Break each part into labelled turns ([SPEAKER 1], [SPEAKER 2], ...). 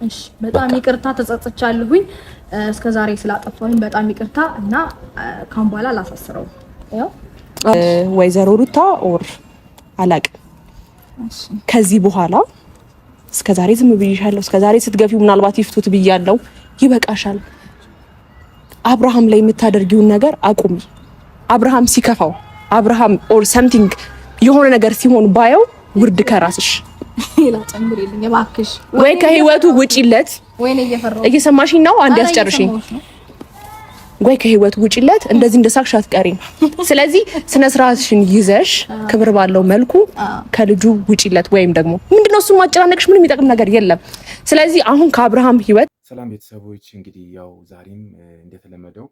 [SPEAKER 1] እሺ በጣም ይቅርታ ተጸጽቻለሁኝ እስከዛሬ ስላጠፋሁኝ በጣም ይቅርታ እና ካሁን በኋላ ላሳስረው ያው
[SPEAKER 2] ወይዘሮ ሩታ ኦር አላቅ ከዚህ በኋላ እስከዛሬ ዝም ብዬሻለሁ እስከዛሬ ስትገፊው ምናልባት ይፍቱት ብያለሁ ይበቃሻል አብርሃም ላይ የምታደርጊውን ነገር አቁሚ አብርሃም ሲከፋው አብርሃም ኦር ሰምቲንግ የሆነ ነገር ሲሆን ባየው ውርድ ከራስሽ
[SPEAKER 1] ይላ ጨምሪልኝ እባክሽ
[SPEAKER 2] ወይ ከህይወቱ ውጪለት
[SPEAKER 1] ወይ ነው እየፈራው
[SPEAKER 2] እየሰማሽኝ ነው አንድ ያስጨርሽኝ ወይ ከህይወቱ ውጪለት እንደዚህ እንደሳክሽ አትቀሪም ስለዚህ ስነ ስርዓትሽን ይዘሽ ክብር ባለው መልኩ ከልጁ ውጪለት ወይም ደግሞ ምንድነው እሱ ማጨናነቅሽ ምንም የሚጠቅም ነገር የለም ስለዚህ አሁን ከአብርሃም ህይወት
[SPEAKER 3] ሰላም ቤተሰቦች እንግዲህ ያው ዛሬም እንደተለመደው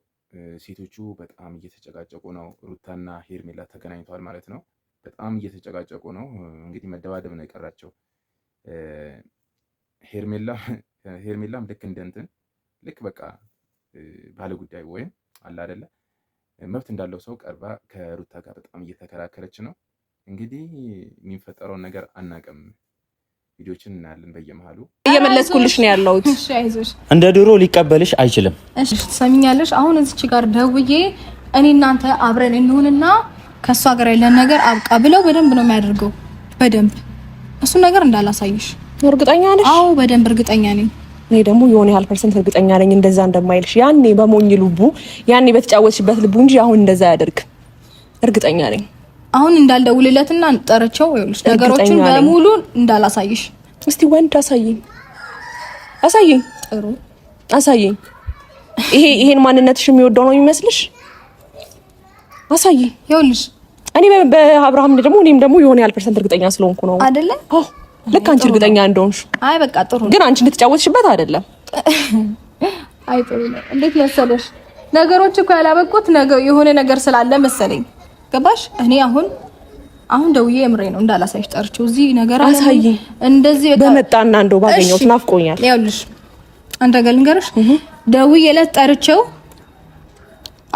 [SPEAKER 3] ሴቶቹ በጣም እየተጨቃጨቁ ነው ሩታና ሄርሜላ ተገናኝተዋል ማለት ነው በጣም እየተጨቃጨቁ ነው እንግዲህ መደባደብ ነው የቀራቸው ሄርሜላም ልክ እንደንትን ልክ በቃ ባለ ጉዳይ ወይም አለ አይደለ መብት እንዳለው ሰው ቀርባ ከሩታ ጋር በጣም እየተከራከረች ነው እንግዲህ የሚፈጠረው ነገር አናቀም ቪዲዮችን እናያለን በየመሃሉ
[SPEAKER 2] እየመለስኩልሽ ነው ያለሁት
[SPEAKER 1] እሺ አይዞሽ
[SPEAKER 4] እንደ ድሮ ሊቀበልሽ አይችልም
[SPEAKER 1] እሺ ትሰሚኛለሽ አሁን እዚች ጋር ደውዬ እኔ እናንተ አብረን እንሆንና ከሷ ጋር ያለን ነገር አብቃ ብለው በደንብ ነው የሚያደርገው በደንብ እሱ ነገር እንዳላሳይሽ
[SPEAKER 2] እርግጠኛ ነሽ
[SPEAKER 1] አዎ በደንብ እርግጠኛ ነኝ
[SPEAKER 2] እኔ ደግሞ የሆነ ያህል ፐርሰንት እርግጠኛ ነኝ እንደዛ እንደማይልሽ ያኔ በሞኝ ልቡ ያኔ በተጫወትሽበት ልቡ እንጂ አሁን እንደዛ ያደርግ እርግጠኛ ነኝ
[SPEAKER 1] አሁን እንዳልደውልለትና እንጠረቸው ይኸውልሽ ነገሮችን በሙሉ እንዳላሳይሽ
[SPEAKER 2] እስቲ ወንድ አሳይኝ
[SPEAKER 1] ጥሩ
[SPEAKER 2] አሳይኝ ይሄን ማንነትሽ የሚወደው ነው የሚመስልሽ አሳይኝ
[SPEAKER 1] ይኸውልሽ
[SPEAKER 2] እኔ በአብርሃም ደግሞ እኔም ደግሞ የሆነ ያህል ፐርሰንት እርግጠኛ ስለሆንኩ ነው
[SPEAKER 1] አይደለ
[SPEAKER 2] ልክ አንቺ እርግጠኛ እንደሆንሽ
[SPEAKER 1] አይ በቃ ጥሩ
[SPEAKER 2] ግን አንቺ እንድትጫወትሽበት አይደለም
[SPEAKER 1] አይ ጥሩ ነው እንዴት መሰለሽ ነገሮች እኮ ያላበቁት ነገር የሆነ ነገር ስላለ መሰለኝ ገባሽ እኔ አሁን ደውዬ የምሬ ነው እንዳላሳይሽ ጠርቼው እዚህ ነገር አለ እንደዚህ
[SPEAKER 2] በመጣና እንደው ባገኘው ናፍቆኛል
[SPEAKER 1] ይኸውልሽ አንተ ጋር ልንገርሽ ደውዬ ለጠርቼው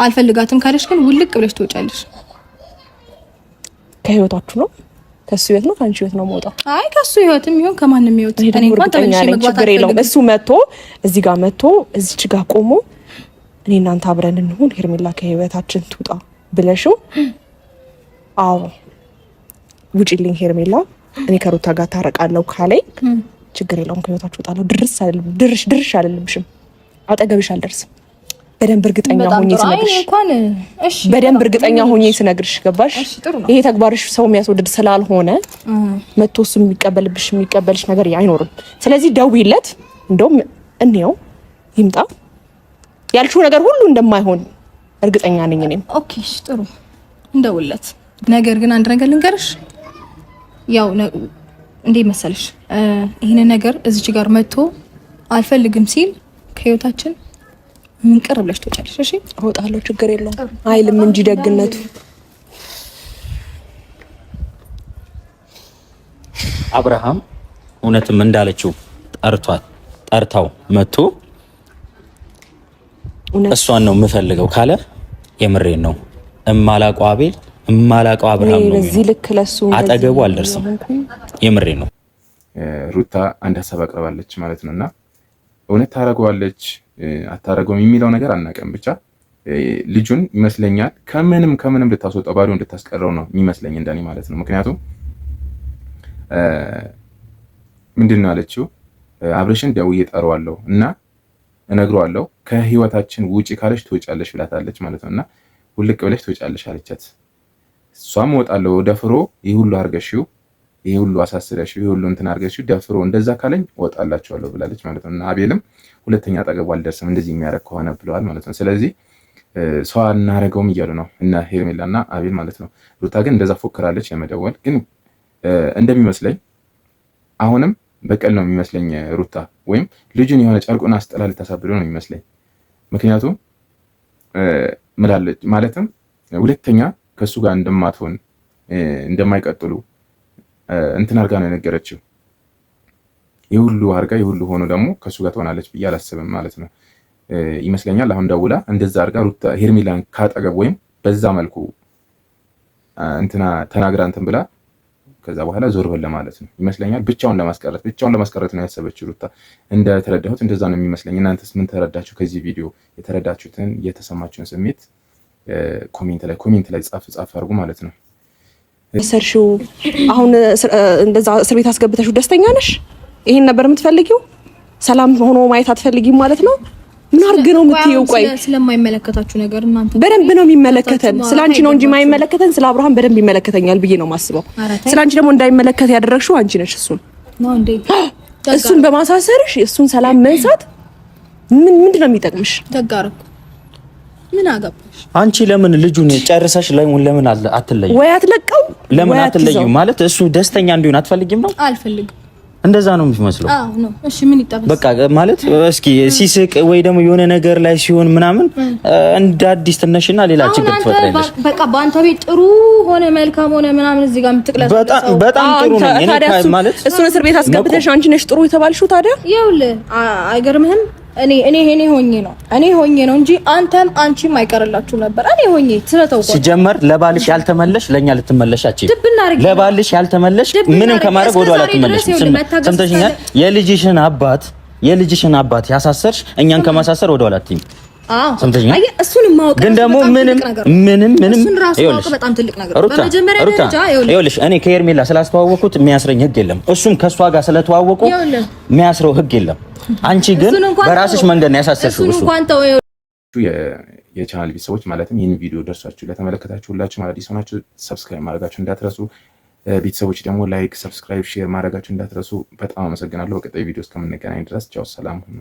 [SPEAKER 1] አልፈልጋትም ካለሽ ግን ውልቅ ብለሽ ትወጫለሽ
[SPEAKER 2] ከህይወታችሁ ነው ከሱ ህይወት ነው ካንቺ ህይወት ነው መውጣው
[SPEAKER 1] አይ ከሱ ህይወትም ይሁን ከማንንም ህይወት እኔ እንኳን ተመልሼ መግባት አልፈልግም
[SPEAKER 2] እሱ መጥቶ እዚህ ጋር መጥቶ እዚች ጋር ቆሞ እኔ እናንተ አብረን እንሁን ሄርሜላ ከህይወታችን ትውጣ ብለሽው አዎ ውጪልኝ ሄርሜላ እኔ ከሩታ ጋር ታረቃለሁ ካለኝ ችግር የለውም ከህይወታችሁ እወጣለሁ ድርሽ አይደለብሽም አጠገብሽ አልደርስም በደንብ እርግጠኛ ሆኜ ስነግርሽ
[SPEAKER 1] እሺ
[SPEAKER 2] በደንብ እርግጠኛ ሆኜ ስነግርሽ ገባሽ ይሄ ተግባርሽ ሰው የሚያስወድድ ስላልሆነ መጥቶ እሱ የሚቀበልሽ ነገር አይኖርም ስለዚህ ደውይለት እንደውም እንየው ይምጣ ያልሽው ነገር ሁሉ እንደማይሆን እርግጠኛ ነኝ እኔም
[SPEAKER 1] ኦኬ እሺ ጥሩ እንደውለት ነገር ግን አንድ ነገር ልንገርሽ ያው እንዴ መሰለሽ ይሄን ነገር እዚች ጋር መጥቶ አልፈልግም ሲል ከህይወታችን ምን ቀር ብለሽ ትወጫለሽ እሺ
[SPEAKER 2] እወጣለሁ ችግር የለውም አይልም እንጂ ደግነቱ
[SPEAKER 4] አብርሃም እውነትም እንዳለችው ጠርታው መጥቶ እሷን ነው የምፈልገው ካለ የምሬን ነው እማላቀው አቤል እማላቀው አብርሃም ነው
[SPEAKER 2] በዚህ ልክ ለሱ
[SPEAKER 4] አጠገቡ አልደርስም የምሬን ነው
[SPEAKER 3] ሩታ አንድ ሀሳብ አቅርባለች ማለት ነውና እውነት ታረጋዋለች አታረጋውም የሚለው ነገር አናቀም ብቻ ልጁን ይመስለኛል ከምንም ልታስወጣው ባዶ እንድታስቀረው ነው የሚመስለኝ እንደኔ ማለት ነው ምክንያቱም ምንድነው አለችው አብርሽን ደውዬ እጠራዋለሁ እና እነግረዋለሁ ከህይወታችን ውጪ ካለሽ ትወጫለሽ ብላታለች ማለት ነውና ሁልቅ ብለሽ ትወጫለሽ አለቻት እሷም እወጣለሁ ደፍሮ ይሄ ሁሉ አርገሽው ይሄ ሁሉ አሳስረሽው ይሄ ሁሉ እንትን አርገሽው ደፍሮ እንደዛ ካለኝ እወጣላችኋለሁ ብላለች ማለት ነውና አቤልም ሁለተኛ አጠገቡ አልደርስም እንደዚህ የሚያረግ ከሆነ ብለዋል ማለት ነው ስለዚህ ሰው አናረገውም እያሉ ነው እና ሄርሜላና አቤል ማለት ነው ሩታ ግን እንደዛ ፎክራለች ለመደወል ግን እንደሚመስለኝ አሁንም በቀል ነው የሚመስለኝ ሩታ ወይም ልጁን የሆነ ጨርቁን አስጠላ ልታሳብደው ነው የሚመስለኝ ምክንያቱም ማለትም ሁለተኛ ከሱ ጋር እንደማትሆን እንደማይቀጥሉ እንትን አርጋ ነው የነገረችው ይሁሉ አርጋ ይሁሉ ሆኖ ደግሞ ከሱ ጋር ትሆናለች ብዬ አላስብም ማለት ነው ይመስለኛል አሁን ደውላ እንደዛ አርጋ ሩታ ሄርሜላን ካጠገብ ወይም በዛ መልኩ እንትና ተናግራ እንትን ብላ ከዛ በኋላ ዞር በል ማለት ነው ይመስለኛል። ብቻውን ለማስቀረት ነው ያሰበችው ሩታ። እንደተረዳሁት እንደዛ ነው የሚመስለኝ። እናንተስ ምን ተረዳችሁ ከዚህ ቪዲዮ? የተረዳችሁትን የተሰማችሁን ስሜት ኮሜንት ላይ ጻፍ አድርጉ ማለት ነው።
[SPEAKER 2] ሰርሽው አሁን እንደዛ እስር ቤት አስገብተሽው ደስተኛ ነሽ? ይሄን ነበር የምትፈልጊው? ሰላም ሆኖ ማየት አትፈልጊም ማለት ነው? ምን አድርግ ነው የምትይው? ቆይ
[SPEAKER 1] ስለማይመለከታችሁ ነገር እናንተ
[SPEAKER 2] በደንብ ነው የሚመለከተን። ስላንቺ ነው እንጂ የማይመለከተን ስለ አብርሃም በደንብ ይመለከተኛል ብዬ ነው የማስበው። ስላንቺ ደግሞ እንዳይመለከት ያደረግሽው አንቺ ነሽ። እሱን በማሳሰርሽ እሱን ሰላም መንሳት ምንድነው የሚጠቅምሽ?
[SPEAKER 1] ተጋርኩ ምን አገባሽ
[SPEAKER 4] አንቺ? ለምን ልጁን ጨርሰሽ ለምን አትለዩ?
[SPEAKER 2] ወይ አትለቀው?
[SPEAKER 4] ለምን አትለዩ? ማለት እሱ ደስተኛ እንዲሆን አትፈልጊም ነው?
[SPEAKER 1] አልፈልግም።
[SPEAKER 4] እንደዛ ነው የሚመስለው።
[SPEAKER 1] አዎ ነው። እሺ ምን ይጣበስ?
[SPEAKER 4] በቃ ማለት እስኪ ሲስቅ ወይ ደግሞ የሆነ ነገር ላይ ሲሆን ምናምን እንደ አዲስ ትነሽና ሌላ ችግር ትፈጥራለሽ።
[SPEAKER 1] በቃ በአንተ ቤት ጥሩ ሆነ መልካም ሆነ ምናምን እዚህ ጋር የምትቅለስ
[SPEAKER 4] በጣም ጥሩ ነው። እኔ ማለት
[SPEAKER 2] እሱን እስር ቤት አስገብተሽ አንቺ ነሽ ጥሩ የተባልሽው። ታዲያ
[SPEAKER 1] ይኸውልህ አይገርምህም? እኔ ሆኜ ነው እንጂ አንቺም አይቀርላችሁ ነበር። እኔ ሆኜ ስለተውኩ
[SPEAKER 4] ሲጀመር ለባልሽ ያልተመለሽ ለኛ ልትመለሻች ለባልሽ ያልተመለሽ ምንም ከማድረግ ወደ ኋላ ትመለሽ። ሰምተሽኛል? የልጅሽን አባት ያሳሰርሽ እኛን ከማሳሰር ወደ ኋላ አትይም። ሰምተሽኛል?
[SPEAKER 1] እሱን ማወቅ
[SPEAKER 4] ግን ደግሞ ምንም
[SPEAKER 1] እሱን ራስ ማወቅ በጣም ትልቅ ነገር ነው። በመጀመሪያ ደረጃ
[SPEAKER 4] ይኸውልሽ እኔ ከሄርሜላ ስላስተዋወቁት የሚያስረኝ ህግ የለም። እሱም ከሷ ጋር ስለተዋወቁ የሚያስረው ህግ የለም። አንቺ ግን በራስሽ መንገድ ነው ያሳሰርሽው። እሱ
[SPEAKER 3] የቻናል ቤተሰቦች ማለትም ይህን ቪዲዮ ደርሷችሁ ለተመለከታችሁ ሁላችሁ ማለት ሆናችሁ ሰብስክራይብ ማድረጋችሁ እንዳትረሱ። ቤተሰቦች ደግሞ ላይክ፣ ሰብስክራይብ፣ ሼር ማድረጋችሁ እንዳትረሱ። በጣም አመሰግናለሁ። በቀጣይ ቪዲዮ እስከምንገናኝ ድረስ ቻው፣ ሰላም ሁኑ።